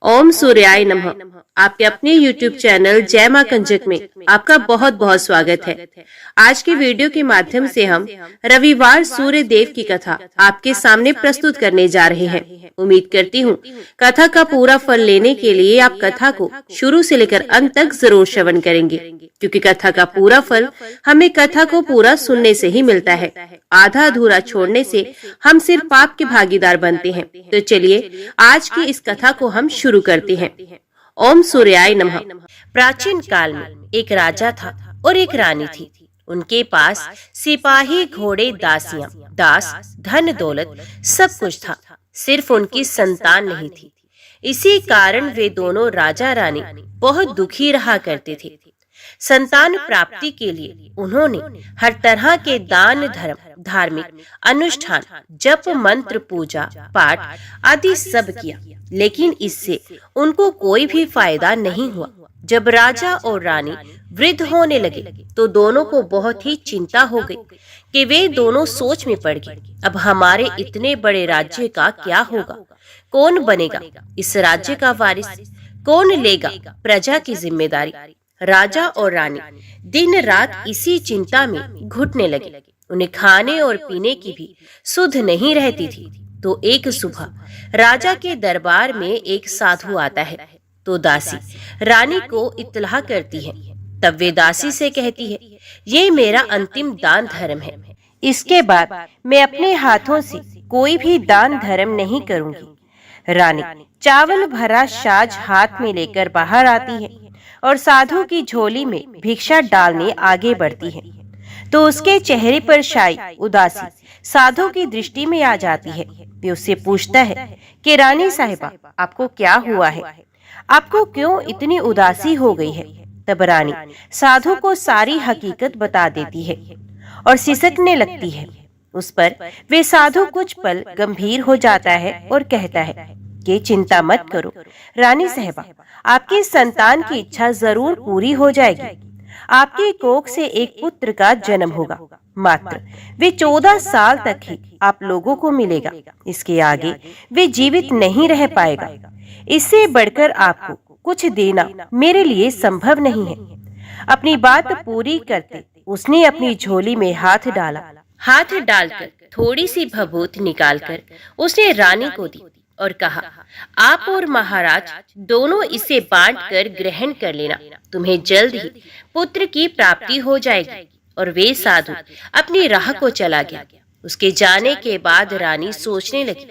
ओम सूर्याय नमः। आपके अपने YouTube चैनल जय मां कंजक में आपका बहुत बहुत स्वागत है। आज की वीडियो के माध्यम से हम रविवार सूर्य देव की कथा आपके सामने प्रस्तुत करने जा रहे हैं। उम्मीद करती हूँ कथा का पूरा फल लेने के लिए आप कथा को शुरू से लेकर अंत तक जरूर श्रवण करेंगे, क्योंकि कथा का पूरा फल हमें कथा को पूरा सुनने से ही मिलता है। आधा अधूरा छोड़ने से हम सिर्फ पाप के भागीदार बनते हैं। तो चलिए आज की इस कथा को हम शुरू करते हैं। ओम सूर्याय नमः। प्राचीन काल में एक राजा था और एक रानी थी। उनके पास सिपाही, घोड़े, दासियां, दास, धन दौलत सब कुछ था, सिर्फ उनकी संतान नहीं थी। इसी कारण वे दोनों राजा रानी बहुत दुखी रहा करते थे। संतान प्राप्ति के लिए उन्होंने हर तरह के दान, धर्म, धार्मिक अनुष्ठान, जप, मंत्र, पूजा पाठ आदि सब किया, लेकिन इससे उनको कोई भी फायदा नहीं हुआ। जब राजा और रानी वृद्ध होने लगे तो दोनों को बहुत ही चिंता हो गई कि वे दोनों सोच में पड़ गए, अब हमारे इतने बड़े राज्य का क्या होगा? कौन बनेगा इस राज्य का वारिस? कौन लेगा प्रजा की जिम्मेदारी? राजा और रानी दिन रात इसी चिंता में घुटने लगे। उन्हें खाने और पीने की भी सुध नहीं रहती थी। तो एक सुबह राजा के दरबार में एक साधु आता है। तो दासी रानी को इत्तला करती है। तब वे दासी से कहती है, ये मेरा अंतिम दान धर्म है, इसके बाद मैं अपने हाथों से कोई भी दान धर्म नहीं करूंगी। रानी चावल भरा साज हाथ में लेकर बाहर आती है और साधु की झोली में भिक्षा डालने आगे बढ़ती है। तो उसके चेहरे पर शाई उदासी साधु की दृष्टि में आ जाती है। वे उससे पूछता है कि रानी साहिबा, आपको क्या हुआ है? आपको क्यों इतनी उदासी हो गई है? तब रानी साधु को सारी हकीकत बता देती है और सिसकने लगती है। उस पर वे साधु कुछ पल गंभीर हो जाता है और कहता है कि चिंता मत करो रानी साहिबा, आपकी संतान की इच्छा जरूर पूरी हो जाएगी। आपके कोख से एक पुत्र का जन्म होगा, मात्र वे 14 साल तक ही आप लोगों को मिलेगा। इसके आगे वे जीवित नहीं रह पाएगा। इससे बढ़कर आपको कुछ देना मेरे लिए संभव नहीं है। अपनी बात पूरी करते उसने अपनी झोली में हाथ डाला। हाथ डालकर थोड़ी सी भभूत निकालकर उसने रानी को दी और कहा, आप और महाराज दोनों इसे बांटकर ग्रहण कर लेना। तुम्हें जल्द ही पुत्र की प्राप्ति हो जाएगी। और वे साधु अपनी राह को चला गया। उसके जाने के बाद रानी सोचने लगी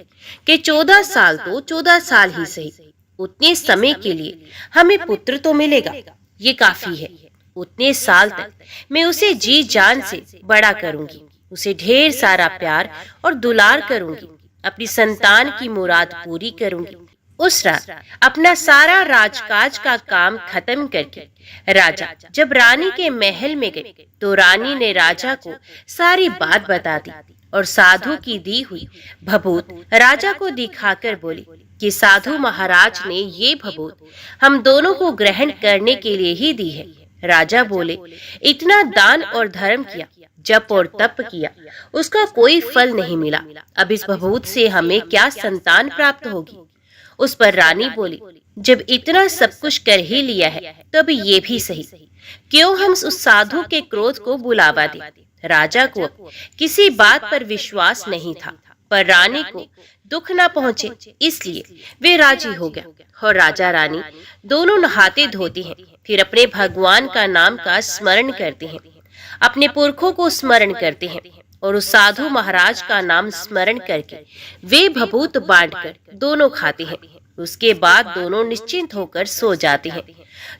कि 14 साल तो 14 साल ही सही, उतने समय के लिए हमें पुत्र तो मिलेगा, ये काफी है। उतने साल तक मैं उसे जी जान से बड़ा करूंगी, उसे ढेर सारा प्यार और दुलार करूंगी, अपनी संतान की मुराद पूरी करूंगी। उस रात अपना सारा राजकाज का काम खत्म करके राजा जब रानी के महल में गए तो रानी ने राजा को सारी बात बता दी और साधु की दी हुई भभूत राजा को दिखाकर बोली कि साधु महाराज ने ये भभूत हम दोनों को ग्रहण करने के लिए ही दी है। राजा बोले, इतना दान और धर्म किया, जप और तप किया, उसका कोई फल नहीं मिला। अब इस भभूत से हमें क्या संतान प्राप्त होगी? उस पर रानी बोली, जब इतना सब कुछ कर ही लिया है तो अब ये भी सही, क्यों हम उस साधु के क्रोध को बुलावा दें? राजा को किसी बात पर विश्वास नहीं था, पर रानी को दुख न पहुंचे इसलिए वे राजी हो गया। और राजा रानी दोनों नहाते धोते हैं, फिर अपने भगवान का नाम का स्मरण करते हैं, अपने पुरखों को स्मरण करते हैं और उस साधु महाराज का नाम स्मरण करके वे भभूत बांटकर दोनों खाते हैं। उसके बाद दोनों निश्चिंत होकर सो जाते हैं।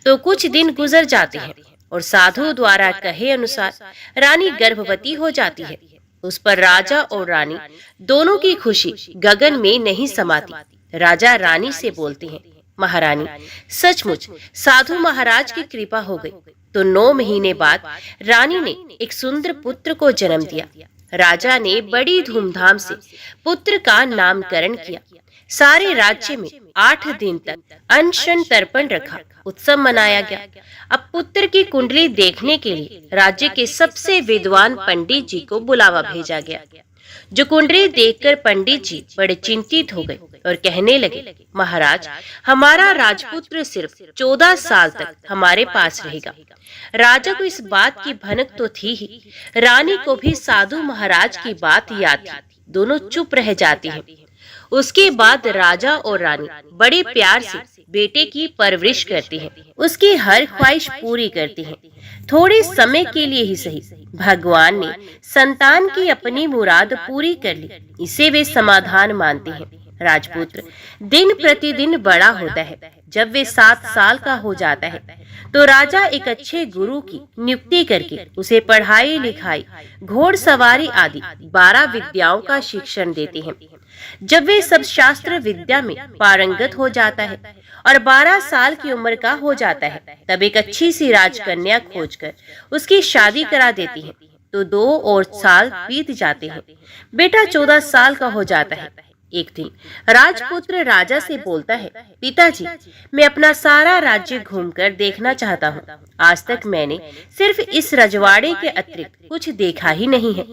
तो कुछ दिन गुजर जाते हैं और साधु द्वारा कहे अनुसार रानी गर्भवती हो जाती है। उस पर राजा और रानी दोनों की खुशी गगन में नहीं समाती। राजा रानी से बोलते हैं, महारानी, सचमुच साधु महाराज की कृपा हो गई। तो 9 महीने बाद रानी ने एक सुंदर पुत्र को जन्म दिया। राजा ने बड़ी धूमधाम से पुत्र का नामकरण किया। सारे राज्य में 8 दिन तक अनशन तर्पण रखा, उत्सव मनाया गया। अब पुत्र की कुंडली देखने के लिए राज्य के सबसे विद्वान पंडित जी को बुलावा भेजा गया। जुकुंडरी देखकर पंडित जी बड़े चिंतित हो गए और कहने लगे, महाराज, हमारा राजपुत्र सिर्फ 14 साल तक हमारे पास रहेगा। राजा को इस बात की भनक तो थी ही, रानी को भी साधु महाराज की बात याद थी। दोनों चुप रह जाती हैं। उसके बाद राजा और रानी बड़े प्यार से बेटे की परवरिश करती हैं, उसकी हर ख्वाहिश पूरी करती हैं। थोड़े समय के लिए ही सही, भगवान ने संतान की अपनी मुराद पूरी कर ली, इसे वे समाधान मानते हैं। राजपुत्र दिन प्रतिदिन बड़ा होता है। जब वे 7 साल का हो जाता है तो राजा एक अच्छे गुरु की नियुक्ति करके उसे पढ़ाई लिखाई, घोड़सवारी आदि 12 विद्याओं का शिक्षण देते हैं। जब वे सब शास्त्र विद्या में पारंगत हो जाता है और 12 साल की उम्र का हो जाता है, तब एक अच्छी सी राजकन्या खोजकर उसकी शादी करा देती है। तो 2 और साल बीत जाते हैं। बेटा 14 साल का हो जाता है। एक दिन राजपुत्र राजा से बोलता है, पिताजी, मैं अपना सारा राज्य घूमकर देखना चाहता हूँ। आज तक मैंने सिर्फ इस रजवाड़े के अतिरिक्त कुछ देखा ही नहीं है।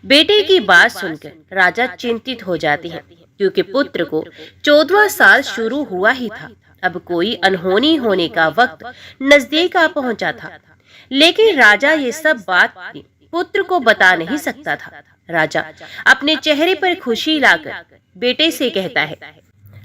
बेटे की बात सुनकर राजा चिंतित हो जाते हैं, क्योंकि पुत्र को 14वां साल शुरू हुआ ही था। अब कोई अनहोनी होने का वक्त नजदीक आ पहुंचा था। लेकिन राजा ये सब बात पुत्र को बता नहीं सकता था। राजा अपने चेहरे पर खुशी लाकर बेटे से कहता है,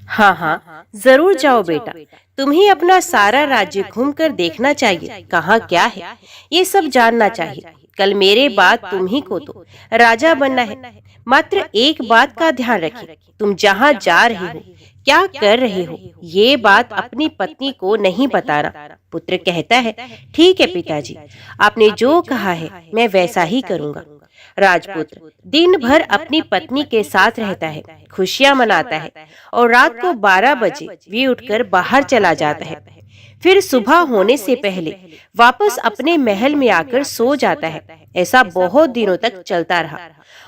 हाँ हाँ, जरूर जाओ बेटा, तुम्हें अपना सारा राज्य घूमकर देखना चाहिए। कहाँ क्या है ये सब जानना चाहिए। कल मेरे बाद तुम ही को तो राजा बनना है। मात्र एक बात का ध्यान रखें, तुम जहाँ जा रहे हो, क्या कर रहे हो, ये बात अपनी पत्नी को नहीं बताना। पुत्र कहता है, ठीक है पिताजी, आपने जो कहा है मैं वैसा ही करूँगा। राजपुत्र दिन भर अपनी पत्नी के साथ रहता है, खुशियां मनाता है और रात को 12 बजे वे उठकर बाहर चला जाता है। फिर सुबह होने से पहले वापस अपने महल में आकर सो जाता है। ऐसा बहुत दिनों तक चलता रहा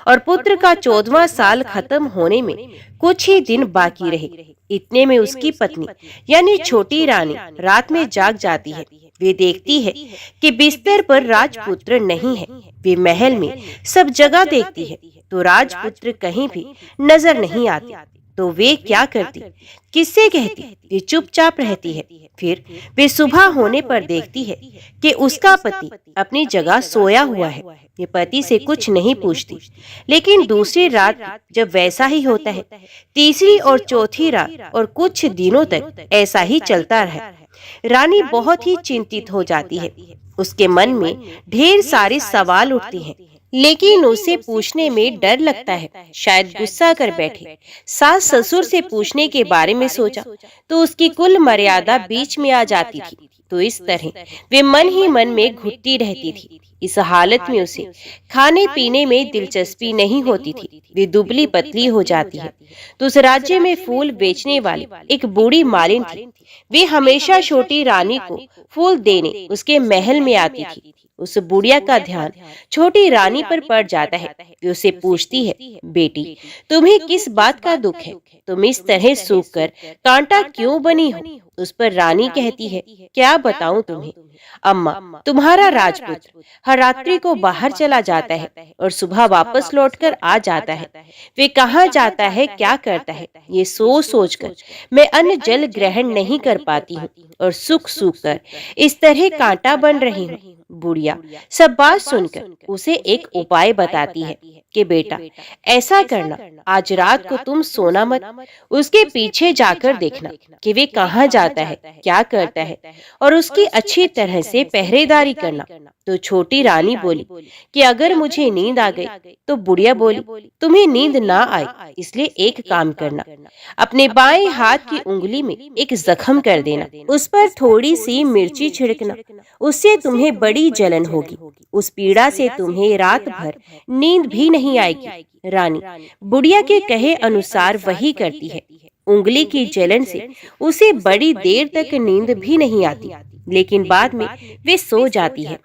और पुत्र का 14वां साल खत्म होने में कुछ ही दिन बाकी रहे। इतने में उसकी पत्नी यानी छोटी रानी रात में जाग जाती है। वे देखती है कि बिस्तर पर राजपुत्र नहीं है। वे महल में सब जगह देखती है तो राजपुत्र कहीं भी नजर नहीं आते। तो वे क्या करती, किससे कहती? वे चुपचाप रहती है। फिर वे सुबह होने पर देखती है कि उसका पति अपनी जगह सोया हुआ है। ये पति से कुछ नहीं पूछती। लेकिन दूसरी रात जब वैसा ही होता है, तीसरी और चौथी रात और कुछ दिनों तक ऐसा ही चलता रहा। रानी बहुत ही चिंतित हो जाती है। उसके मन में ढेर सारे सवाल उठते हैं, लेकिन उसे पूछने में डर लगता है, शायद गुस्सा कर बैठे। सास ससुर से पूछने के बारे में सोचा तो उसकी कुल मर्यादा बीच में आ जाती थी। तो इस तरह वे मन ही मन में घुटती रहती थी। इस हालत में उसे खाने पीने में दिलचस्पी नहीं होती थी। वे दुबली पतली हो जाती है। तो उस राज्य में फूल बेचने वाली एक बूढ़ी मालिन थी। वे हमेशा छोटी रानी को फूल देने उसके महल में आती थी। उस बुढ़िया का ध्यान छोटी रानी पर पड़ जाता है। वे उसे पूछती है, बेटी, तुम्हें किस बात का दुख है? तुम इस तरह सूख कर कांटा क्यों बनी हो? उस पर रानी कहती है, क्या बताऊं तुम्हें अम्मा, तुम्हारा राजपुत्र हर रात्रि को बाहर चला जाता है और सुबह वापस लौटकर आ जाता है। वे कहाँ जाता है, क्या करता है, ये सोच सोच कर मैं अन्न जल ग्रहण नहीं कर पाती हूँ और सूख सूख कर इस तरह कांटा बन रही हूँ। बुढ़िया सब बात सुनकर उसे एक उपाय बताती है कि बेटा, ऐसा करना, आज रात को तुम सोना मत, उसके पीछे जाकर देखना कि वे कहाँ जाता है, क्या करता है और उसकी अच्छी तरह से पहरेदारी करना। तो छोटी रानी बोली कि अगर मुझे नींद आ गई तो बुढ़िया बोली, तुम्हें नींद ना आए इसलिए एक काम करना, अपने बाएं हाथ की उंगली में एक जख्म कर देना, उस पर थोड़ी सी मिर्ची छिड़कना, उससे तुम्हें बड़ी जलन होगी। उस पीड़ा से तुम्हें रात भर नींद भी नहीं आएगी। रानी बुढ़िया के कहे अनुसार वही करती है। उंगली की जलन से उसे बड़ी देर तक नींद भी नहीं आती, लेकिन बाद में वे सो जाती है।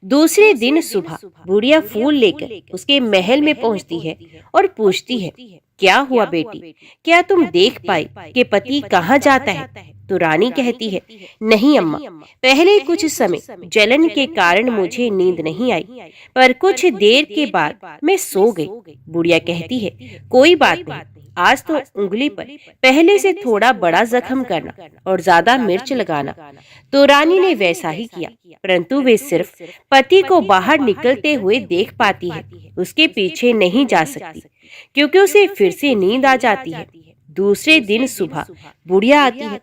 दूसरे दिन सुबह बुढ़िया फूल लेकर उसके महल में पहुंचती है और पूछती है, क्या हुआ बेटी, क्या तुम देख पाई कि पति कहाँ जाता है? तो रानी कहती है, नहीं अम्मा, पहले कुछ समय जलन के कारण मुझे नींद नहीं आई, पर कुछ देर के बाद मैं सो गई। बुढ़िया कहती है, कोई बात नहीं, आज तो उंगली पर पहले से थोड़ा बड़ा जख्म करना और ज्यादा मिर्च लगाना। तो रानी ने वैसा ही किया, परंतु वे सिर्फ पति को बाहर निकलते हुए देख पाती है, उसके पीछे नहीं जा सकती, क्योंकि उसे फिर से नींद आ जाती है। दूसरे दिन सुबह बुढ़िया आती है,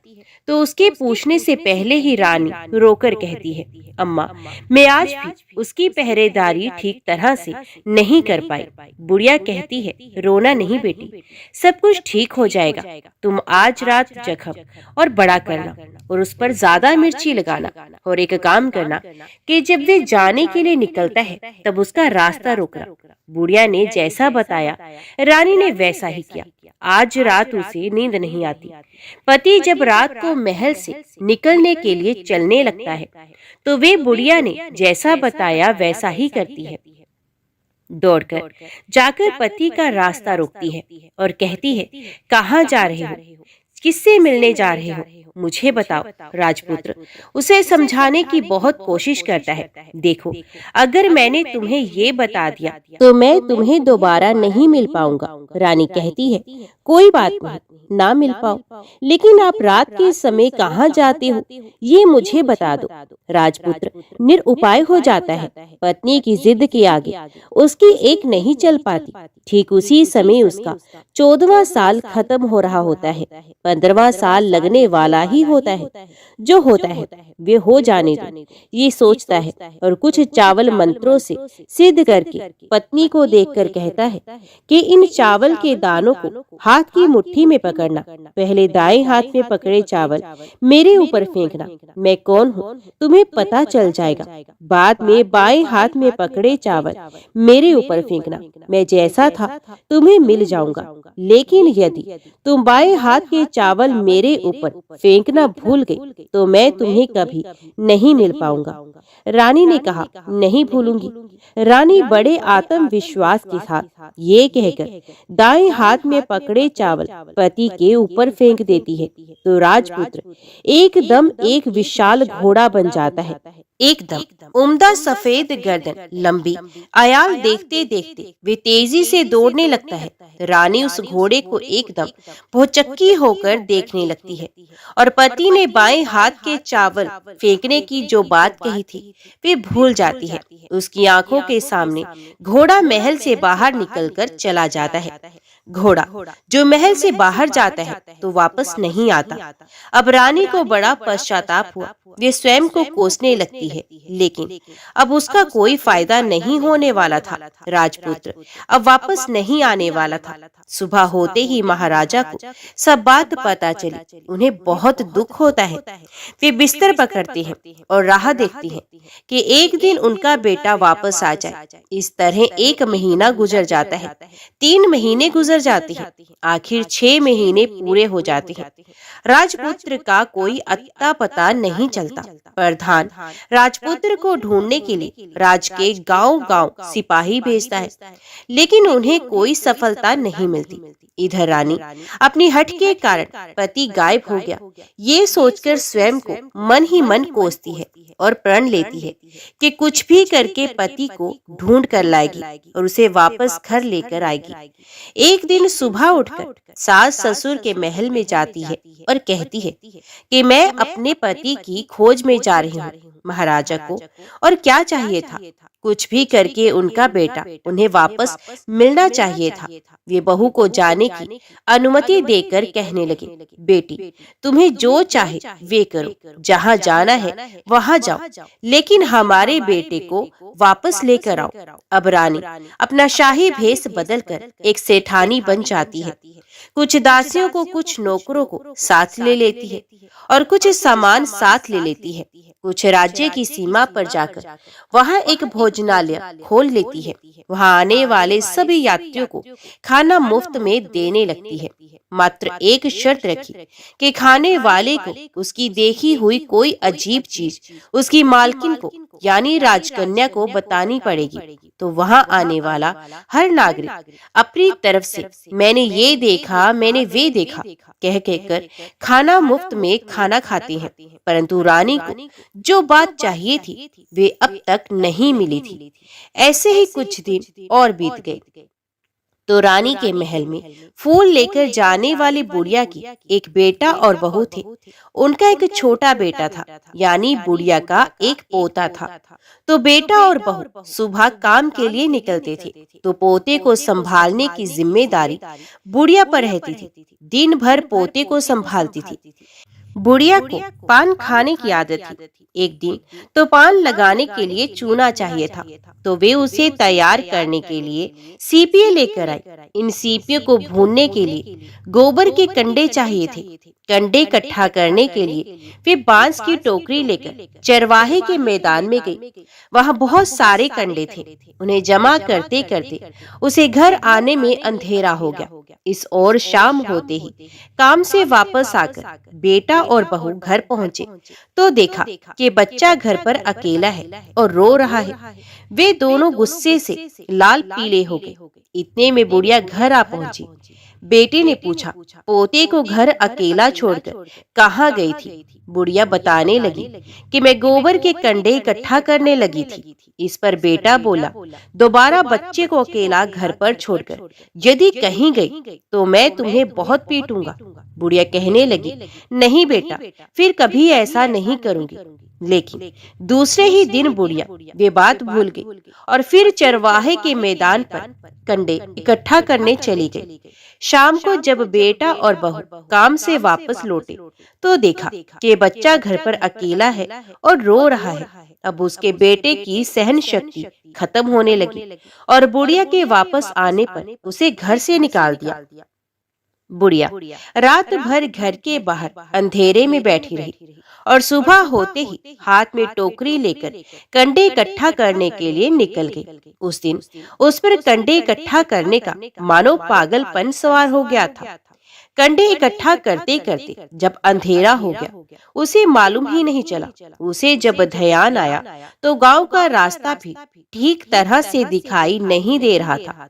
तो उसके पूछने से पहले ही रानी रोकर कहती है, अम्मा, मैं आज भी उसकी पहरेदारी ठीक तरह से नहीं कर पाई। बुढ़िया कहती है, रोना नहीं बेटी, सब कुछ ठीक हो जाएगा। तुम आज रात जख्म और बड़ा करना और उस पर ज्यादा मिर्ची लगाना, और एक काम करना कि जब वे जाने के लिए निकलता है तब उसका रास्ता रोकना। बुढ़िया ने जैसा बताया, रानी ने वैसा ही किया। आज रात उसे नींद नहीं आती। पति जब रात को महल से निकलने के लिए चलने लगता है, तो वे बुढ़िया ने जैसा बताया वैसा ही करती है। दौड़कर जाकर पति का रास्ता रोकती है और कहती है, कहाँ जा रहे हो, किससे मिलने जा रहे हो, मुझे बताओ। राजपुत्र उसे समझाने की बहुत कोशिश करता है, देखो, अगर मैंने तुम्हें ये बता दिया तो मैं तुम्हें दोबारा नहीं मिल पाऊंगा। रानी कहती है, कोई बात नहीं, ना मिल पाओ, लेकिन आप रात के समय कहाँ जाते हो ये मुझे बता दो। राजपुत्र निरुपाय हो जाता है। पत्नी की जिद के आगे उसकी एक नहीं चल पाती। ठीक उसी समय उसका 14वां साल खत्म हो रहा होता है। 15वां साल लगने वाला ही होता है। जो होता है वे हो जाने दो, ये सोचता है, और कुछ चावल मंत्रों से सिद्ध करके पत्नी को देखकर कहता है कि इन चावल के दानों को हाथ की मुट्ठी में पकड़ना। पहले दाएं हाथ में पकड़े चावल मेरे ऊपर फेंकना, मैं कौन हूँ तुम्हें पता चल जाएगा। बाद में बाएं हाथ में पकड़े चावल मेरे ऊपर फेंकना, मैं जैसा था तुम्हें मिल जाऊंगा। लेकिन यदि तुम बाएं हाथ के चावल मेरे ऊपर फेंकना भूल गई तो मैं तुम्हें कभी नहीं मिल पाऊंगा। रानी ने कहा, नहीं भूलूंगी। रानी बड़े आत्मविश्वास के साथ ये कहकर दाएं हाथ में पकड़े चावल पति के ऊपर फेंक देती है, तो राजपुत्र एकदम एक विशाल घोड़ा बन जाता है। एकदम उम्दा सफेद गर्दन, लंबी आयाल देखते देखते वे तेजी से दौड़ने लगता है। रानी उस घोड़े को एकदम भौचक्की होकर देखने लगती है, और पति ने बाएं हाथ के चावल फेंकने की जो बात कही थी वे भूल जाती है। उसकी आंखों के सामने घोड़ा महल से बाहर निकलकर चला जाता है। घोड़ा जो महल से बाहर जाता है तो वापस नहीं आता। अब रानी को बड़ा पश्चाताप हुआ। वे स्वयं को कोसने लगती है, लेकिन अब उसका कोई फायदा नहीं होने वाला था। राजपुत्र अब वापस नहीं आने वाला था। सुबह होते ही महाराजा को सब बात पता चली। उन्हें बहुत दुख होता है। वे बिस्तर पकड़ते हैं और राह देखती हैं कि एक दिन उनका बेटा वापस आ जाए। इस तरह 1 महीना गुजर जाता है, 3 महीने गुजर जाते हैं, आखिर 6 महीने पूरे हो जाते हैं। राजपुत्र का कोई अता पता नहीं चलता। प्रधान राजपुत्र को ढूंढने के लिए राज के गांव-गांव सिपाही भेजता है, लेकिन उन्हें कोई सफलता नहीं मिलती। इधर रानी अपनी हठ के कारण पति गायब हो गया ये सोचकर स्वयं को मन ही मन कोसती है और प्रण लेती है कि कुछ भी करके पति को ढूंढ कर लाएगी और उसे वापस घर लेकर आएगी। एक दिन सुबह उठकर सास ससुर के महल में जाती है और कहती है कि मैं अपने पति की खोज में जा रही हूँ। महाराजा को और क्या चाहिए था, कुछ भी करके उनका बेटा उन्हें वापस मिलना चाहिए था। वे बहू को जाने की अनुमति देकर कहने लगे, बेटी तुम्हें जो चाहे वे करो, जहाँ जाना है वहाँ जाओ, लेकिन हमारे बेटे को वापस लेकर आओ। अब रानी अपना शाही भेष बदलकर एक सेठानी बन जाती है। कुछ दासियों को, कुछ नौकरों को साथ ले लेती है और कुछ सामान साथ ले लेती है। कुछ राज्य की सीमा पर जाकर वहां एक भोजनालय खोल लेती है। वहां आने वाले सभी यात्रियों को खाना मुफ्त में देने लगती है। मात्र एक शर्त रखी कि खाने वाले को उसकी देखी हुई कोई अजीब चीज उसकी मालकिन को यानी राजकन्या को बतानी पड़ेगी। तो वहां आने वाला हर नागरिक अपनी तरफ से मैंने ये देखा, मैंने वे देखा कह कहकर खाना मुफ्त में खाना खाते हैं, परंतु रानी को जो बात चाहिए थी वे अब तक नहीं मिली थी। ऐसे ही कुछ दिन और बीत गए तो रानी के महल में फूल लेकर जाने वाली बुढ़िया की एक बेटा और बहू थे। उनका एक छोटा बेटा था, यानी बुढ़िया का एक पोता था। तो बेटा और बहू सुबह काम के लिए निकलते थे, तो पोते को संभालने की जिम्मेदारी बुढ़िया पर रहती थी। दिन भर पोते को संभालती थी। बुढ़िया को पान खाने की आदत थी। एक दिन तो पान लगाने के लिए चूना चाहिए था, तो वे उसे तैयार करने के लिए सीपिये लेकर आई। इन सीपियों को भूनने के लिए गोबर के कंडे चाहिए थे। कंडे इकट्ठा करने के लिए वे बांस की टोकरी लेकर चरवाहे के मैदान में गई। वहां बहुत सारे कंडे थे। उन्हें जमा करते करते उसे घर आने में अंधेरा हो गया। इस ओर शाम होते ही काम से वापस आकर बेटा और बहू घर पहुंचे तो देखा कि बच्चा घर पर अकेला है और रो रहा है। वे दोनों गुस्से से लाल पीले हो गए। इतने में बुढ़िया घर आ पहुंची। बेटे ने पूछा, पोते को घर अकेला छोड़कर कहाँ गई थी? बुढ़िया बताने लगी कि मैं गोबर के कंडे इकट्ठा करने लगी थी। इस पर बेटा बोला, दोबारा बच्चे को अकेला घर पर छोड़कर यदि कहीं गई तो मैं तुम्हें बहुत पीटूंगा। बुढ़िया कहने लगी, नहीं बेटा, फिर कभी ऐसा नहीं करूंगी। लेकिन दूसरे ही दिन बुढ़िया वे बात भूल गई और फिर चरवाहे के मैदान पर कंडे इकट्ठा करने चली गई। शाम को जब बेटा और बहू काम से वापस लौटे तो देखा कि बच्चा घर पर अकेला है और रो रहा है। अब उसके बेटे की सहन शक्ति खत्म होने लगी और बुढ़िया के वापस आने पर उसे घर से निकाल दिया। बुढ़िया रात भर घर के बाहर अंधेरे में बैठी रही और सुबह होते ही हाथ में टोकरी लेकर कंडे इकट्ठा करने के लिए निकल गई। उस दिन उस पर कंडे इकट्ठा करने का मानो पागलपन सवार हो गया था। कंडे इकट्ठा करते करते जब अंधेरा हो गया उसे मालूम ही नहीं चला। उसे जब ध्यान आया तो गांव का रास्ता भी ठीक तरह से दिखाई नहीं दे रहा था।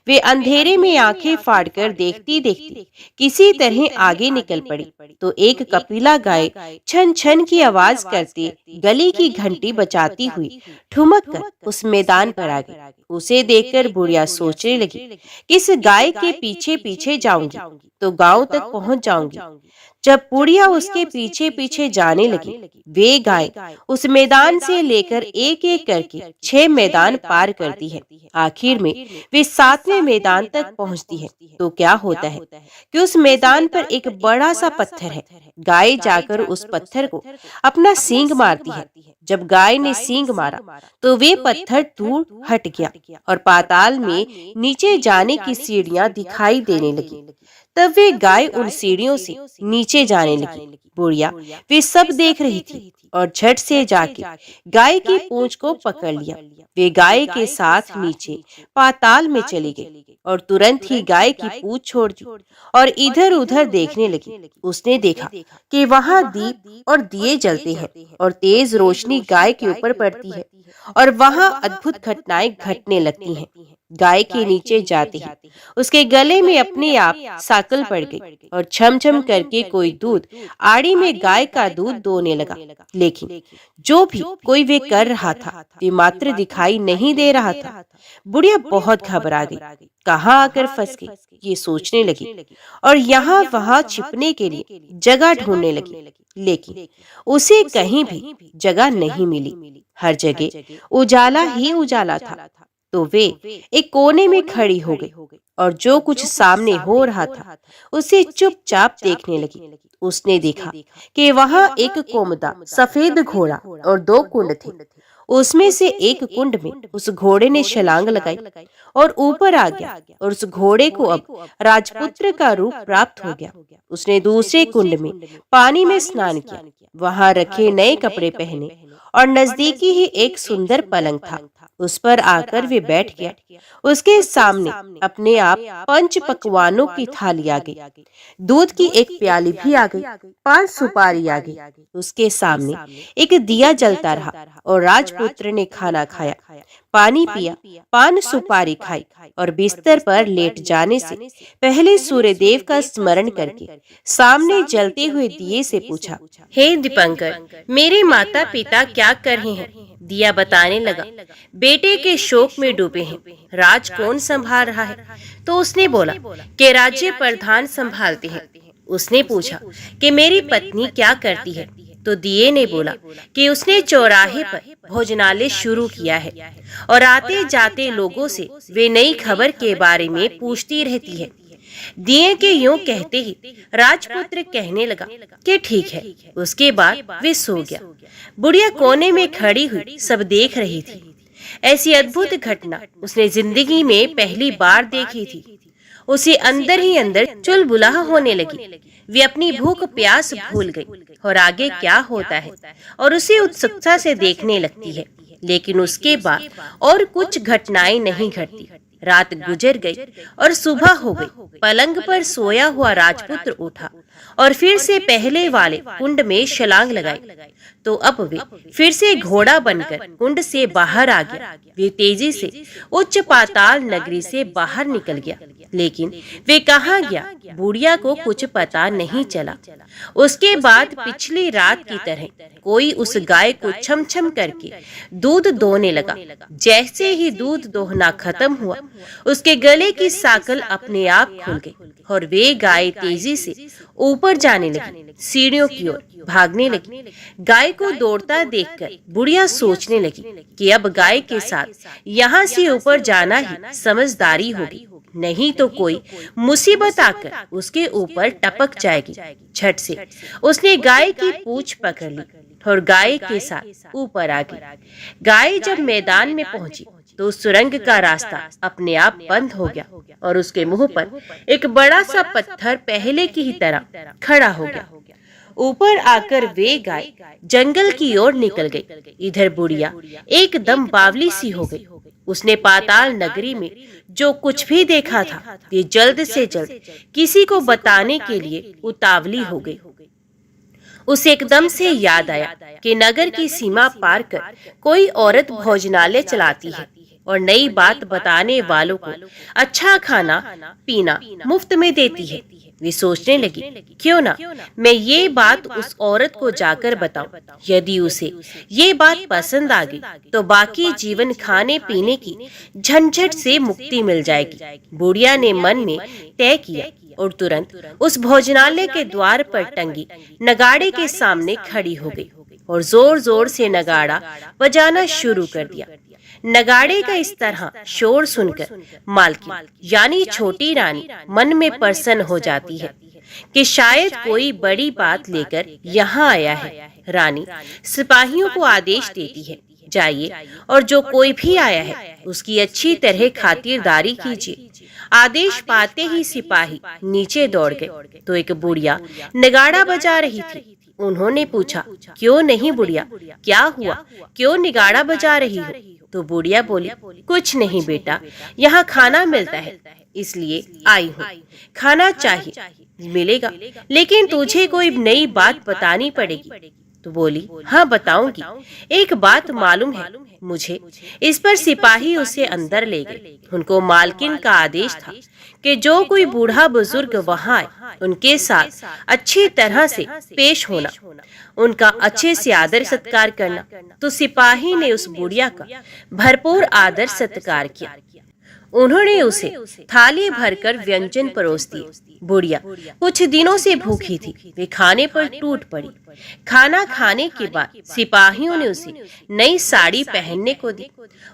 वे अंधेरे में आंखें फाड़कर देखती देखती किसी तरह आगे निकल पड़ी तो एक कपिला गाय छन छन की आवाज करते गली की घंटी बजाती हुई ठुमक कर उस मैदान पर आ गई। उसे देखकर बुढ़िया सोचने लगी कि इस गाय के पीछे पीछे जाऊंगी तो गांव तक पहुंच जाऊंगी। जब बुढ़िया उसके पीछे पीछे जाने लगी, वे गाय उस मैदान से लेकर एक एक करके 6 मैदान पार करती है। आखिर में वे 7वें मैदान तक पहुंचती है तो क्या होता है कि उस मैदान पर एक बड़ा सा पत्थर है। गाय जाकर उस पत्थर को अपना सींग मारती है। जब गाय ने सींग मारा तो वे पत्थर दूर हट गया और पाताल में नीचे जाने की सीढ़ियां दिखाई देने लगी। तब वे गाय उन सीढ़ियों से नीचे जाने लगी। बुढ़िया वे सब देख रही थी और झट से जाके गाय की पूंछ को पकड़ लिया। वे गाय के साथ नीचे पाताल में चली गई और तुरंत ही गाय की पूंछ छोड़ दी और इधर उधर देखने लगी। उसने देखा कि वहां दीप और दिए जलते हैं और तेज रोशनी गाय के ऊपर पड़ती है और वहां अद्भुत घटनाएं घटने लगती हैं। गाय के नीचे जाते ही उसके गले में अपने आप साकल पड़ गई और छम छम करके कोई दूध आड़ी में गाय का दूध दोने लगा। लेकिन जो भी कोई वे कर रहा था वे मात्र दिखाई नहीं दे रहा था। बुढ़िया बहुत घबरा गई, कहाँ आकर फंस गई ये सोचने लगी और यहाँ वहाँ छिपने के लिए जगह ढूंढने लगी। लेकिन उसे कहीं भी जगह नहीं मिली। हर जगह उजाला ही उजाला था। तो वे एक कोने में खड़ी हो गई और जो कुछ सामने हो रहा था उसे चुपचाप देखने लगी। उसने देखा कि वहां एक कोमदा सफेद घोड़ा और 2 कुंड थे। उसमें से एक कुंड में उस घोड़े ने छलांग लगाई और ऊपर आ गया और उस घोड़े को अब राजपुत्र का रूप प्राप्त हो गया। उसने दूसरे कुंड में पानी में स्नान किया, वहां रखे नए कपड़े पहने और नजदीकी ही एक सुंदर पलंग था। उस पर आकर वे बैठ गया। उसके सामने अपने आप 5 पकवानों की थाली आ गई। दूध की एक प्याली भी आ गई, 5 सुपारी आ गई। उसके सामने एक दिया जलता रहा और राजपुत्र ने खाना खाया, पानी पिया, पान सुपारी खाई और बिस्तर पर लेट जाने से पहले सूर्यदेव का स्मरण करके सामने जलते हुए दिए से पूछा, हे दीपंकर, मेरे माता पिता क्या कर रहे हैं? दिया बताने लगा, बेटे के शोक में डूबे हैं, राज कौन संभाल रहा है? तो उसने बोला कि राज्य प्रधान संभालते हैं। उसने पूछा कि मेरी पत्नी क्या करती है? तो दिए ने बोला कि उसने चौराहे पर भोजनालय शुरू किया है और आते जाते लोगों से वे नई खबर के बारे में पूछती रहती है। दिए के यूं कहते ही राजपुत्र कहने लगा कि ठीक है। उसके बाद वे सो गया। बुढ़िया कोने में खड़ी हुई सब देख रही थी। ऐसी अद्भुत घटना उसने जिंदगी में पहली बार देखी थी। उसे अंदर ही अंदर चुलबुला होने लगी। वे अपनी भूख प्यास भूल गई और आगे क्या होता है और उसे उत्सुकता से देखने लगती है। लेकिन उसके बाद और कुछ घटनाएं नहीं घटती। रात गुजर गई और सुबह हो गई। पलंग पर सोया हुआ राजपुत्र उठा और फिर से पहले वाले कुंड में छलांग लगाई। तो अब वे फिर से घोड़ा बनकर कुंड से बाहर आ गया। वे तेजी से उच्च पाताल नगरी से बाहर निकल गया। लेकिन वे कहाँ गया, बुढ़िया को कुछ पता नहीं चला। उसके बाद पिछली रात की तरह कोई उस गाय को छम छम करके दूध दोहने लगा। जैसे ही दूध दोहना खत्म हुआ, उसके गले की साकल अपने आप खुल गई और वे गाय तेजी से ऊपर जाने लगी, सीढ़ियों की ओर भागने लगी। गाय को दौड़ता देखकर बुढ़िया सोचने लगी कि अब गाय के साथ यहाँ से ऊपर जाना ही समझदारी होगी, नहीं तो कोई मुसीबत आकर उसके ऊपर टपक जाएगी। झट से उसने गाय की पूंछ पकड़ ली और गाय के साथ ऊपर आ गई। गाय जब मैदान में पहुंची तो सुरंग का रास्ता अपने आप बंद हो गया और उसके मुंह पर एक बड़ा सा पत्थर पहले की ही तरह खड़ा हो गया। ऊपर आकर वे गाय जंगल की ओर निकल गई। इधर बुढ़िया एकदम बावली सी हो गई। उसने पाताल नगरी में जो कुछ भी देखा था वे जल्द से जल्द किसी को बताने के लिए उतावली हो गई। उसे एकदम से याद आया कि नगर की सीमा पार कर कोई औरत भोजनालय चलाती है और नई बात बताने वालों को अच्छा खाना पीना मुफ्त में देती है। वे सोचने लगी, क्यों ना मैं ये बात उस औरत को जाकर बताऊं। यदि उसे ये बात पसंद आ गई तो बाकी जीवन खाने पीने की झंझट से मुक्ति मिल जाएगी। बुढ़िया ने मन में तय किया और तुरंत उस भोजनालय के द्वार पर टंगी नगाड़े के सामने खड़ी हो गई और जोर जोर से नगाड़ा बजाना शुरू कर दिया। नगाड़े का इस तरह शोर सुनकर मालकिन यानी छोटी रानी मन में प्रसन्न हो जाती है कि शायद कोई बड़ी बात लेकर यहाँ आया है। रानी सिपाहियों को आदेश देती है, जाइए और जो कोई भी आया है उसकी अच्छी तरह खातिरदारी कीजिए। आदेश पाते ही सिपाही नीचे दौड़ गए तो एक बुढ़िया नगाड़ा बजा रही थी। उन्होंने पूछा, क्यों नहीं बुढ़िया, क्या हुआ, क्यों नगाड़ा बजा रही हो? तो बुढ़िया बोली, कुछ नहीं बेटा, यहाँ खाना मिलता है इसलिए आई हूँ। खाना चाहिए, मिलेगा, लेकिन तुझे कोई नई बात बतानी पड़ेगी। तो बोली, हाँ बताऊंगी। एक बात मालूम है मुझे। इस पर सिपाही उसे अंदर ले गए। उनको मालकिन का आदेश था कि जो कोई बूढ़ा बुजुर्ग वहाँ आए उनके साथ अच्छी तरह से पेश होना, उनका अच्छे से आदर सत्कार करना। तो सिपाही ने उस बुढ़िया का भरपूर आदर सत्कार किया। उन्होंने उसे थाली भरकर व्यंजन परोस दिए। बुढ़िया कुछ दिनों से भूखी थी, वे खाने पर टूट पड़ी। खाना खाने के बाद सिपाहियों ने उसे नई साड़ी पहनने को दी।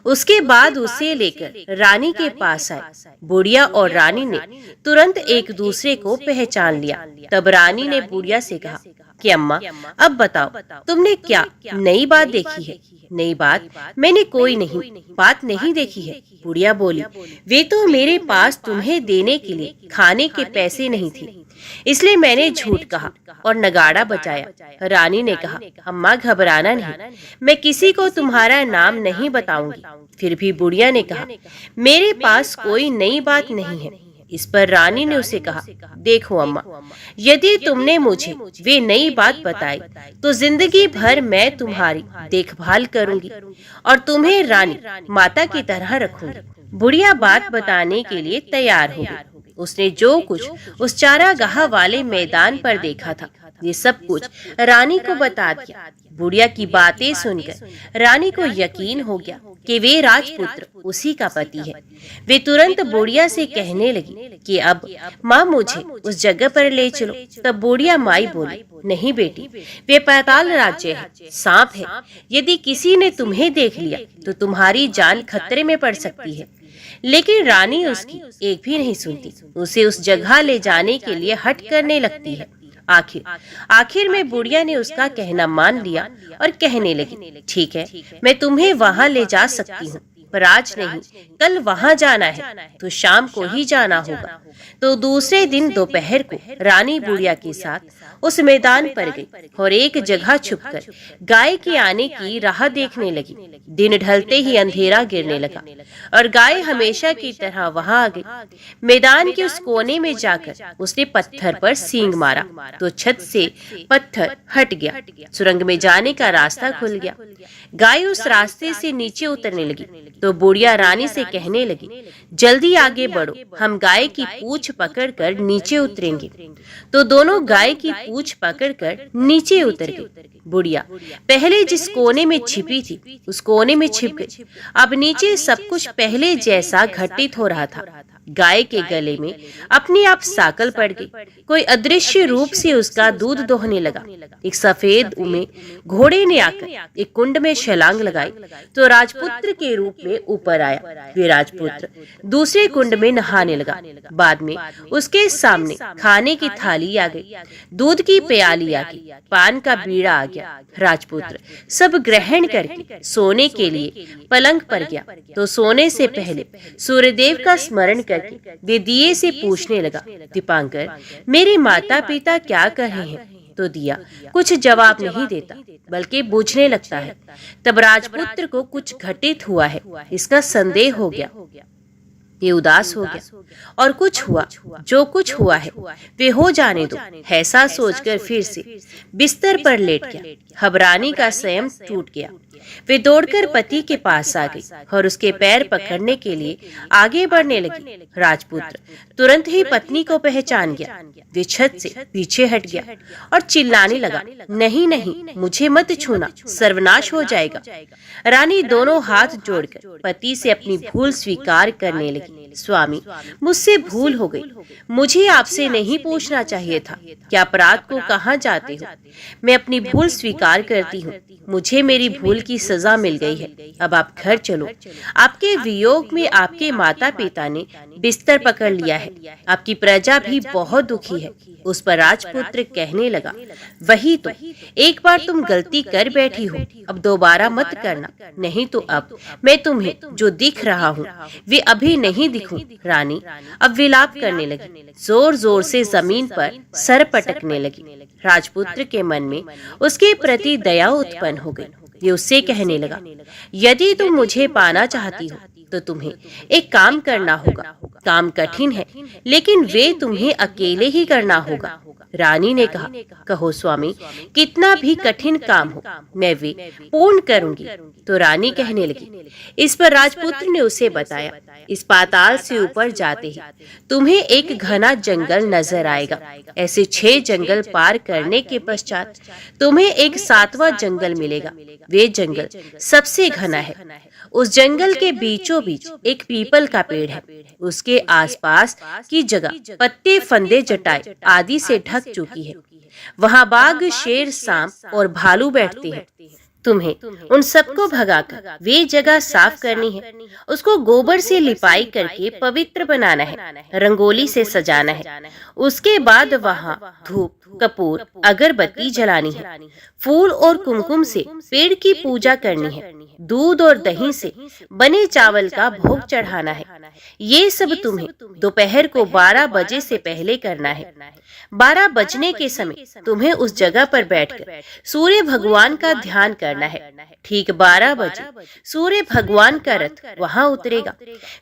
उसके बाद उसे लेकर रानी के पास आए। बुढ़िया और रानी ने तुरंत एक दूसरे को पहचान लिया। तब रानी ने बुढ़िया से कहा कि अम्मा, अब बताओ तुमने क्या नई बात देखी है? नई बात मैंने कोई बात नहीं देखी है। बुढ़िया बोली, वे तो मेरे पास तुम्हें देने के लिए खाने के पैसे नहीं थे, इसलिए मैंने झूठ कहा और नगाड़ा बजाया। रानी ने कहा, अम्मा घबराना नहीं, मैं किसी को तुम्हारा नाम नहीं बताऊंगी। फिर भी बुढ़िया ने कहा, मेरे पास कोई नई बात नहीं है। इस पर रानी ने उसे कहा, देखो अम्मा, यदि तुमने मुझे वे नई बात बताई तो जिंदगी भर मैं तुम्हारी देखभाल करूंगी और तुम्हें रानी माता की तरह रखूंगी। बुढ़िया बात बताने के लिए तैयार हो गई। उसने जो कुछ उस चारागाह वाले मैदान पर देखा था, ये सब कुछ रानी को बता दिया। बुढ़िया की बातें सुनकर रानी को यकीन हो गया कि वे राजपुत्र उसी का पति है। वे तुरंत बुढ़िया से कहने लगी कि अब माँ मुझे उस जगह पर ले चलो। तब बुढ़िया माई बोली, नहीं बेटी, वे पाताल राज्य है, सांप है। यदि किसी ने तुम्हें देख लिया तो तुम्हारी जान खतरे में पड़ सकती है। लेकिन रानी उसकी एक भी नहीं सुनती, उसे उस जगह ले जाने के लिए हट करने लगती है। आखिर में बुढ़िया ने उसका कहना मान लिया और कहने लगी, ठीक है, मैं तुम्हें वहां ले जा सकती हूँ, पर आज नहीं, कल वहां जाना है तो शाम को ही जाना होगा। तो दूसरे दिन दोपहर को रानी बुढ़िया के साथ उस मैदान पर गई और एक जगह छुपकर गाय के आने की राह देखने लगी। दिन ढलते ही अंधेरा गिरने लगा और गाय हमेशा की तरह वहां आ गई। मैदान के उस कोने में जाकर उसने पत्थर पर सींग मारा तो छत से पत्थर हट गया, सुरंग में जाने का रास्ता खुल गया। गाय उस रास्ते से नीचे उतरने लगी तो बुढ़िया रानी से कहने लगी, जल्दी आगे बढ़ो, हम गाय की पूंछ पकड़कर नीचे उतरेंगे। तो दोनों गाय की पूंछ पकड़कर नीचे उतर गई। बुढ़िया पहले जिस कोने में छिपी थी उस कोने में छिप गई। अब नीचे सब कुछ पहले जैसा घटित हो रहा था। गाय के गले में अपने आप साकल पड़ गई। कोई अदृश्य रूप से उसका दूध दोहने लगा। एक सफेद उमे घोड़े ने आकर एक कुंड में छलांग लगाई तो राजपुत्र के रूप में ऊपर आया। वे राजपुत्र दूसरे कुंड में नहाने लगा। बाद में उसके सामने खाने की थाली आ गई, दूध की प्याली आ गई, पान का बीड़ा आ गया। राजपुत्र सब ग्रहण करके सोने के लिए पलंग पर गया तो सोने से पहले सूर्यदेव का स्मरण करके वे दिए से पूछने लगा, दीपांकर, मेरे माता पिता क्या कर रहे हैं? तो दिया कुछ जवाब नहीं देता बल्कि बूझने लगता है। तब राजपुत्र को कुछ घटित हुआ है इसका संदेह हो गया। ये उदास हो गया और कुछ हुआ, जो कुछ हुआ है वे हो जाने दो, ऐसा सोचकर फिर से बिस्तर पर लेट गया। अब रानी का संयम टूट गया। वे दौड़कर पति के पास आ गई और उसके पैर पकड़ने के लिए आगे बढ़ने लगी। राजपुत्र तुरंत ही पत्नी को पहचान गया। वे छत से पीछे हट गया और चिल्लाने लगा, नहीं नहीं, मुझे मत छूना, सर्वनाश हो जाएगा। रानी दोनों हाथ जोड़कर पति से अपनी भूल स्वीकार करने लगी। स्वामी, मुझसे भूल हो गई, मुझे आपसे नहीं पूछना चाहिए था कि अपराध को कहाँ जाते हो। मैं अपनी भूल स्वीकार करती हूँ, मुझे मेरी भूल की सजा मिल गई है। अब आप घर चलो। आपके वियोग में आपके माता पिता ने बिस्तर पकड़ लिया है, आपकी प्रजा भी बहुत दुखी है। उस पर राजपुत्र कहने लगा, वही तो, एक बार तुम गलती कर बैठी हो, अब दोबारा मत करना, नहीं तो अब मैं तुम्हें जो दिख रहा हूँ वे अभी नहीं दिखूं। रानी अब विलाप करने लगी, जोर जोर से जमीन पर सर पटकने लगी। राजपुत्र के मन में उसके प्रति दया उत्पन्न हो गई। ये उससे कहने लगा, यदि तुम मुझे पाना चाहती हो तो तुम्हें एक काम करना होगा। काम कठिन है लेकिन वे तुम्हें अकेले ही करना होगा। रानी ने कहा, कहो स्वामी, कितना भी कठिन काम हो मैं वे पूर्ण करूंगी। तो रानी कहने लगी। इस पर राजपुत्र ने उसे बताया, इस पाताल से ऊपर जाते ही तुम्हें एक घना जंगल नजर आएगा। ऐसे 6 जंगल पार करने के पश्चात तुम्हें एक 7वां जंगल मिलेगा। वे जंगल सबसे घना है। उस जंगल के बीचों बीच एक पीपल का पेड़ है। उसके आसपास की जगह पत्ते, फंदे, जटाई आदि से ढक चुकी है। वहाँ बाघ, शेर, सांप और भालू बैठते हैं। तुम्हें उन सबको भगाकर वे जगह साफ करनी है, उसको गोबर से लिपाई करके पवित्र बनाना है, रंगोली से सजाना है। उसके बाद वहाँ धूप, कपूर, अगरबत्ती जलानी है, फूल और कुमकुम से पेड़ की पूजा करनी है, दूध और दही से बने चावल का भोग चढ़ाना है। ये सब तुम्हें दोपहर को 12 बजे से पहले करना है। 12 बजने के समय तुम्हें उस जगह पर बैठकर सूर्य भगवान का ध्यान करना है। ठीक 12 बजे सूर्य भगवान का रथ वहां उतरेगा।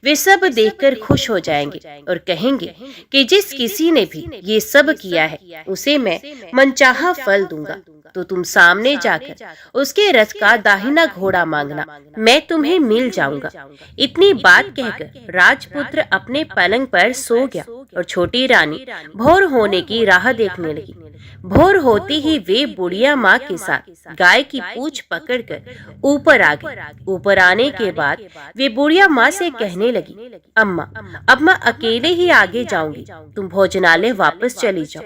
वे सब देखकर खुश हो जाएंगे और कहेंगे कि जिस किसी ने भी ये सब किया है उसे मैं मनचाहा फल दूंगा। तो तुम सामने जाकर उसके रथ का दाहिना घोड़ा मांगना, मैं तुम्हें मिल जाऊंगा। इतनी बात कहकर राजपुत्र अपने पलंग पर सो गया और छोटी रानी भोर होने की राह देखने लगी। भोर होते ही वे बुढ़िया माँ के साथ गाय की पूंछ पकड़कर ऊपर आ गई। ऊपर आने के बाद वे बुढ़िया माँ से कहने लगी, अम्मा, अब मैं अकेले ही आगे जाऊंगी, तुम भोजनालय वापस चली जाओ।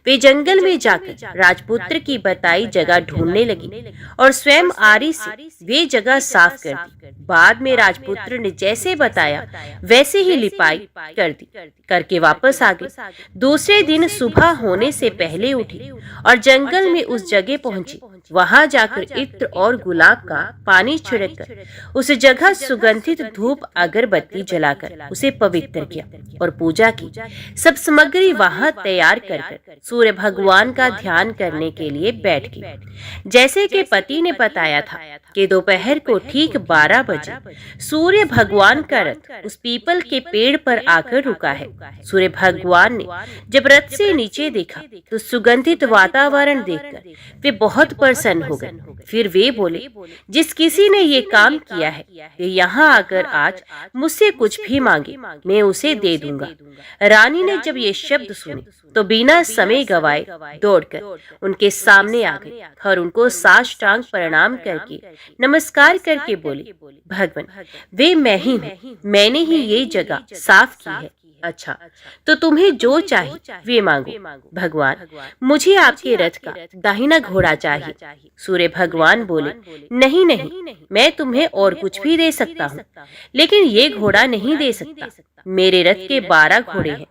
वे जंगल में जाकर राजपुत्र की बताई जगह ढूंढने लगी और स्वयं आरी से वे जगह साफ कर दी। बाद में राजपुत्र ने जैसे बताया वैसे ही लिपाई कर दी करके वापस आ गए। दूसरे दिन सुबह होने से पहले उठी और जंगल में उस जगह पहुंची। वहां जाकर इत्र और गुलाब का पानी छिड़ककर उस जगह सुगंधित धूप अगरबत्ती जलाकर उसे पवित्र किया और पूजा की। सब सामग्री वहां तैयार कर सूर्य भगवान का ध्यान करने के लिए बैठ गई। जैसे कि पति ने बताया था कि दोपहर को ठीक 12 बजे सूर्य भगवान का रथ उस पीपल के पेड़ पर आकर रुका है। सूर्य भगवान ने जब रथ से नीचे देखा तो सुगंधित वातावरण देखकर वे बहुत प्रसन्न हो गए। फिर वे बोले, जिस किसी ने ये काम किया है वे यहाँ आकर आज मुझसे कुछ भी मांगे, मैं उसे दे दूंगा। रानी ने जब ये शब्द सुने तो बिना समय गवाए दौड़कर उनके सामने आ गई और उनको साष्टांग प्रणाम करके नमस्कार करके बोली, भगवान, वे मैं ही हूँ, मैंने ही ये जगह साफ की है। अच्छा, तो तुम्हें जो चाहिए वे मांगो। भगवान, मुझे आपके रथ का दाहिना घोड़ा चाहिए। सूर्य भगवान बोले, नहीं नहीं, मैं तुम्हें और कुछ भी दे सकता हूँ, लेकिन ये घोड़ा नहीं दे सकता। मेरे रथ के 12 घोड़े हैं,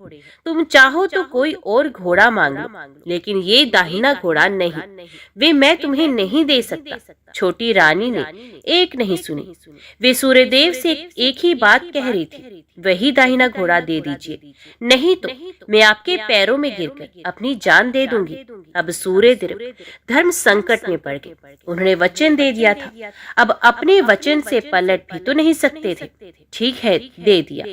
तुम चाहो तो कोई और घोड़ा मांग लो, लेकिन ये दाहिना घोड़ा नहीं, वे मैं तुम्हें नहीं दे सकता। छोटी रानी ने एक नहीं सुनी। वे सूर्यदेव से एक ही बात कह रही थी, वही दाहिना घोड़ा दे दीजिए, नहीं तो मैं आपके पैरों में गिरकर अपनी जान दे दूंगी। अब सूर्यदेव धर्म संकट में पड़ गए। उन्होंने वचन दे दिया था, अब अपने वचन से पलट भी तो नहीं सकते थे। ठीक है, दे दिया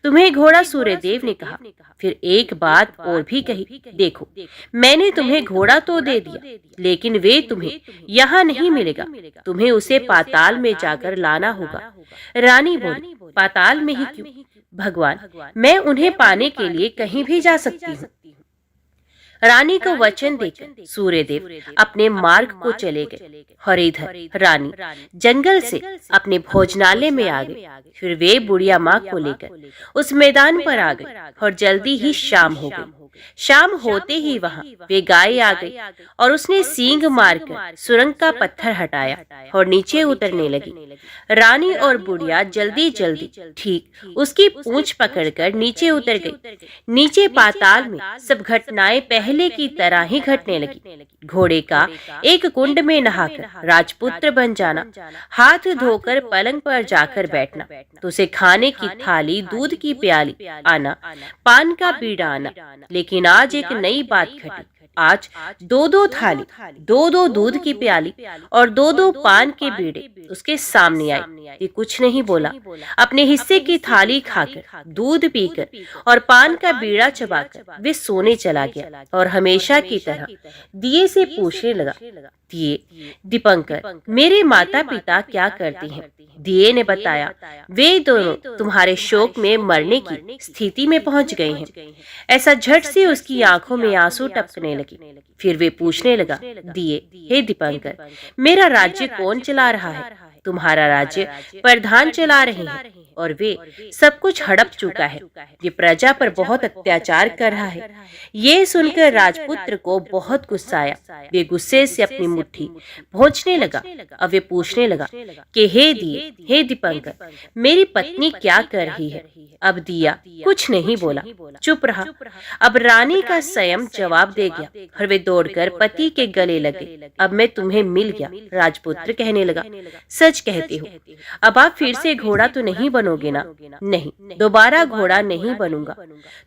तुम्हें घोड़ा, सूर्यदेव ने कहा। फिर एक बात और भी कही, देखो, मैंने तुम्हें घोड़ा तो दे दिया, लेकिन वे तुम्हें यहाँ नहीं मिलेगा, तुम्हें उसे पाताल में जाकर लाना होगा। रानी बोली, पाताल में ही क्यों? भगवान, मैं उन्हें पाने के लिए कहीं भी जा सकती हूँ। रानी को वचन देकर सूर्यदेव अपने मार्ग को चले गए और इधर रानी जंगल से अपने भोजनालय में आ गई। फिर वे बुढ़िया माँ को लेकर उस मैदान पर आ गए और जल्दी ही शाम हो गई। शाम होते ही वहाँ वे गाय आ गई और उसने सींग मारकर सुरंग का पत्थर हटाया और नीचे उतरने लगी। रानी और बुढ़िया जल्दी जल्दी ठीक उसकी पूंछ पकड़कर नीचे उतर गई। नीचे पाताल में सब घटनाएं पहले की तरह ही घटने लगी। घोड़े का एक कुंड में नहाकर राजपुत्र बन जाना, हाथ धोकर पलंग पर जाकर बैठना, तो उसे खाने की थाली, दूध की प्याली आना, पान का बीड़ा आना। लेकिन आज एक नई बात घटी। आज 2-2 थाली, 2-2 दूध की प्याली और 2-2 पान के बीड़े उसके सामने आए। ये कुछ नहीं बोला, अपने हिस्से की थाली खाकर, दूध पीकर और पान का बीड़ा चबाकर वे सोने चला गया और हमेशा की तरह दिए से पूछने लगा, दिए, दीपंकर, मेरे माता पिता क्या करते हैं? दिए ने बताया, वे दोनों तुम्हारे शोक में मरने की स्थिति में पहुंच गए हैं। ऐसा झट से उसकी आंखों में आंसू टपकने लगे। फिर वे पूछने लगा, दिए, हे दीपंकर, मेरा राज्य कौन चला रहा है? तुम्हारा राज्य प्रधान चला रहे हैं और वे सब कुछ हड़प चुका है। ये प्रजा पर बहुत अत्याचार कर रहा है। ये सुनकर राजपुत्र को बहुत गुस्सा आया। वे गुस्से से अपनी मुट्ठी भोंचने लगा और वे पूछने लगा कि हे दिए, हे दीपंकर, मेरी पत्नी क्या कर रही है? अब दिया कुछ नहीं बोला, चुप रहा। अब रानी का संयम जवाब दे गया और वे दौड़कर पति के गले लगे। अब मैं तुम्हें मिल गया। राजपुत्र कहने लगा, सच कहते हो? अब आप फिर से घोड़ा तो नहीं बनोगे ना? नहीं, दोबारा घोड़ा नहीं बनूंगा।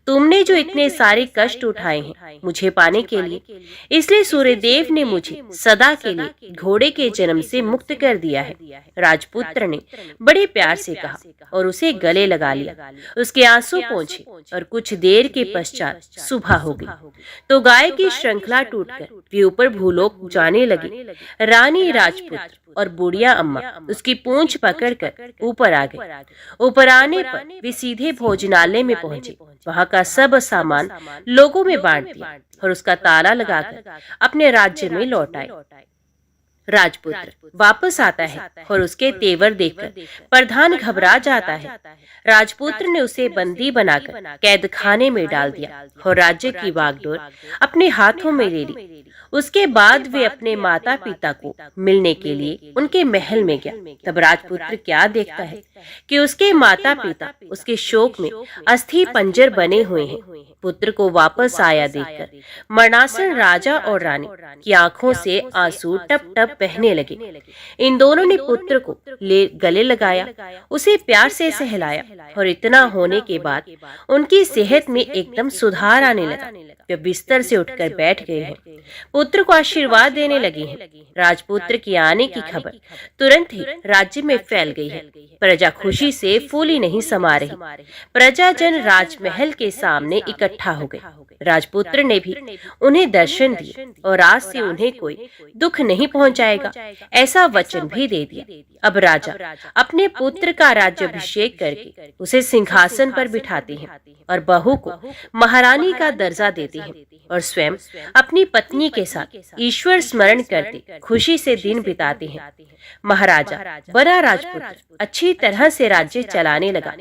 तुमने जो इतने सारे कष्ट उठाए हैं मुझे पाने के लिए, इसलिए सूर्यदेव ने मुझे सदा के लिए घोड़े के जन्म से मुक्त कर दिया है। राजपुत्र ने बड़े प्यार से कहा और उसे गले लगा लिया। उसके आंसू पोंछे और कुछ देर के पश्चात सुबह हो गई तो गाय की श्रृंखला टूटकर वे ऊपर भूलोक जाने लगे। रानी, राजपुत्र और बुढ़िया अम्मा उसकी पूंछ पकड़कर ऊपर आ गए। ऊपर आने पर वे सीधे भोजनालय में पहुंचे। वहां का सब सामान लोगों में बांट दिया और उसका ताला लगाकर अपने राज्य में लौट आए। राजपुत्र वापस आता है और उसके तेवर देखकर प्रधान घबरा जाता है। राजपुत्र ने उसे बंदी बनाकर कैद खाने में डाल दिया और राज्य की बागडोर अपने हाथों में ले ली। उसके बाद वे अपने माता पिता को मिलने के लिए उनके महल में गया। तब राजपुत्र क्या देखता है कि उसके माता पिता उसके शोक में अस्थि पंजर बने हुए हैं। पुत्र को वापस आया देखकर मरणासन राजा और रानी की आंखों से आंसू टप टप बहने लगे। इन दोनों ने पुत्र को गले लगाया, उसे प्यार से सहलाया और इतना होने के बाद उनकी सेहत में एकदम सुधार आने लगा। वे बिस्तर से उठकर बैठ गए हैं, पुत्र को आशीर्वाद देने लगे हैं। राजपुत्र के आने की खबर तुरंत ही राज्य में फैल गई है। प्रजा खुशी से फूली नहीं समा रही। प्रजाजन राजमहल के सामने इकट्ठा हो गए। राजपुत्र ने भी उन्हें दर्शन दिए और आज से उन्हें कोई दुख नहीं पहुंचाएगा, ऐसा वचन भी दे दिया। अब राजा अपने पुत्र का राज्याभिषेक करके उसे सिंहासन पर बिठाते हैं और बहू को महारानी का दर्जा देते हैं और स्वयं अपनी पत्नी के साथ ईश्वर स्मरण करते खुशी से दिन बिताते हैं। महाराजा बड़ा राजपुत्र अच्छी तरह से राज्य चलाने लगा।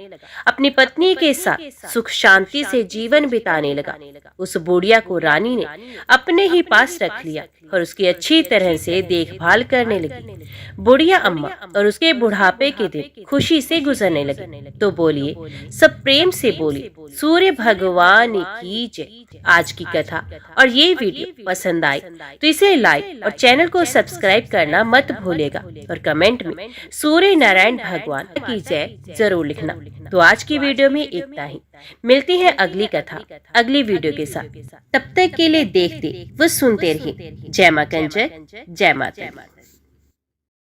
अपनी पत्नी के साथ सुख शांति से जीवन बिताने लगा। उस बुढ़िया को रानी ने अपने ही पास रख लिया और उसकी अच्छी तरह से देखभाल करने लगी। बुढ़िया अम्मा और उसके बुढ़ापे के दिन खुशी से गुजरने लगे। तो बोलिए, सब प्रेम से बोलिए, सूर्य भगवान की जय। आज की कथा और ये वीडियो पसंद आई तो इसे लाइक और चैनल को सब्सक्राइब करना मत भूलेगा और कमेंट में सूर्य नारायण भगवान की जय जरूर लिखना। तो आज की वीडियो में इतना ही। मिलती है अगली कथा अगली वीडियो के साथ। तब तक के लिए देखते व सुनते रहिए। जय मां कंजक, जय माता।